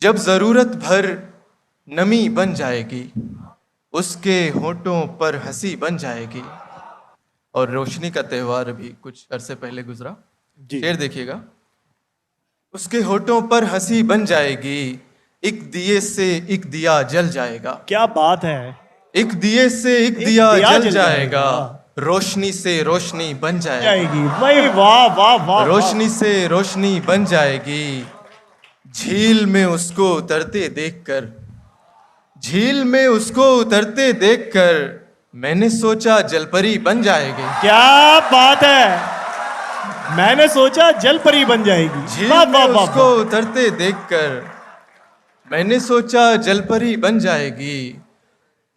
जब जरूरत भर नमी बन जाएगी, उसके होठों पर हंसी बन जाएगी। और रोशनी का त्यौहार अभी कुछ अरसे पहले गुजरा, शेर देखिएगा। उसके होठों पर हंसी बन जाएगी, एक दिए से एक दिया जल जाएगा। क्या बात है। एक दिए से एक दिया जल जाएगा, रोशनी से रोशनी बन जाएगी। भाई वाह वाह वाह। रोशनी से रोशनी बन जाएगी। झील में उसको उतरते देखकर, झील में उसको उतरते देखकर मैंने सोचा जलपरी बन जाएगी। क्या बात है, मैंने सोचा जलपरी बन जाएगी। झील में उसको उतरते देखकर मैंने सोचा जलपरी बन जाएगी।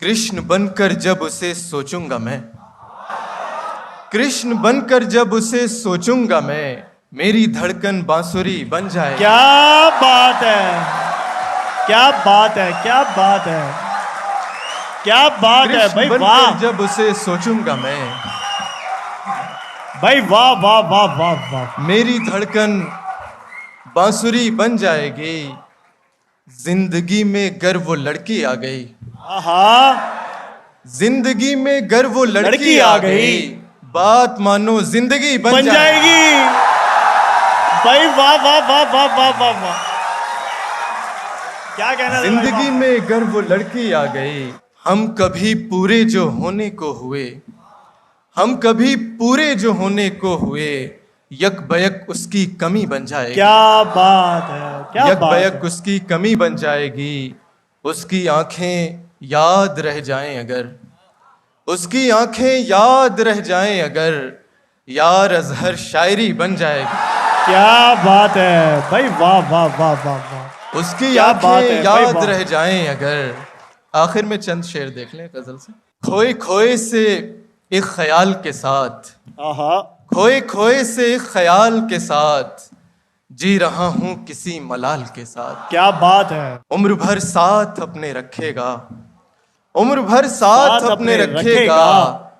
कृष्ण बनकर जब उसे सोचूंगा मैं, कृष्ण बनकर जब उसे सोचूंगा मैं, मेरी धड़कन बांसुरी बन जाएगी। क्या बात है, क्या बात है, क्या बात है, क्या बात है भाई वाह। जब उसे सोचूंगा मैं, भाई वाह वाह वाह वाह वाह। मेरी धड़कन बांसुरी बन जाएगी। जिंदगी में गर वो लड़की आ गई, जिंदगी में गर वो लड़की आ गई, बात मानो जिंदगी बन जाएगी। भाई वाह वाह वाह वाह वाह वाह वाह। क्या कहना, जिंदगी में गर वो लड़की आ गई। हम कभी पूरे जो होने को हुए, हम कभी पूरे जो होने को हुए, यक बयक उसकी कमी बन जाएगी। क्या बात है, क्या यक बात बयक है। उसकी कमी बन जाएगी। उसकी आंखें याद रह जाएं अगर, उसकी आंखें याद रह जाएं अगर, यार अजहर शायरी बन जाएगी। क्या बात है भाई वाह वाह वाह वाह वाह। उसकी आंखें याद रह जाएं अगर। आखिर में चंद शेर देख लें गजल से। खोए खोए से एक ख्याल के साथ, खोए खोए से एक ख्याल के साथ, जी रहा हूं किसी मलाल के साथ। क्या बात है। उम्र भर साथ अपने रखेगा, उम्र भर साथ अपने रखेगा,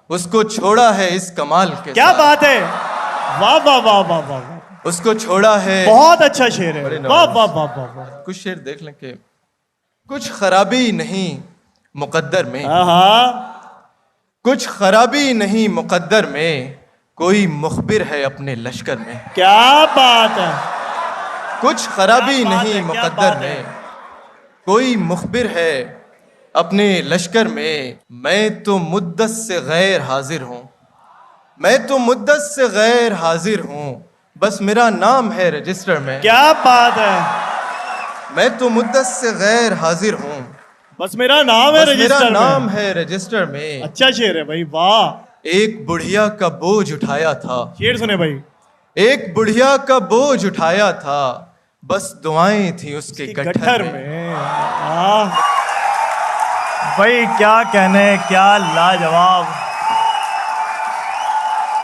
उसको छोड़ा है इस कमाल के क्या साथ। बात है, वाह वाह वाह वाह वाह। उसको छोड़ा है, बहुत अच्छा शेर है, वाह वाह वाह वाह। कुछ शेर देख लें कि कुछ खराबी नहीं मुकद्दर में, कुछ खराबी नहीं मुकद्दर में, कोई मुखबिर है अपने लश्कर में। क्या बात है। कुछ खराबी नहीं मुकद्दर में, कोई मुखबिर है अपने लश्कर में। मैं तो मुद्दत से गैर हाजिर हूँ, मैं तो मुद्दत से गैर हाजिर हूँ, बस मेरा नाम है रजिस्टर में। क्या बात है। मैं तो मुद्दत से गैर हाजिर हूँ, बस मेरा नाम है रजिस्टर में। मेरा नाम है रजिस्टर में। अच्छा शेर है भाई वाह। एक बुढ़िया का बोझ उठाया था, शेर सुने भाई। एक बुढ़िया का बोझ उठाया था, बस दुआएं थी उसके गट्ठर में। भाई क्या कहने, क्या लाजवाब।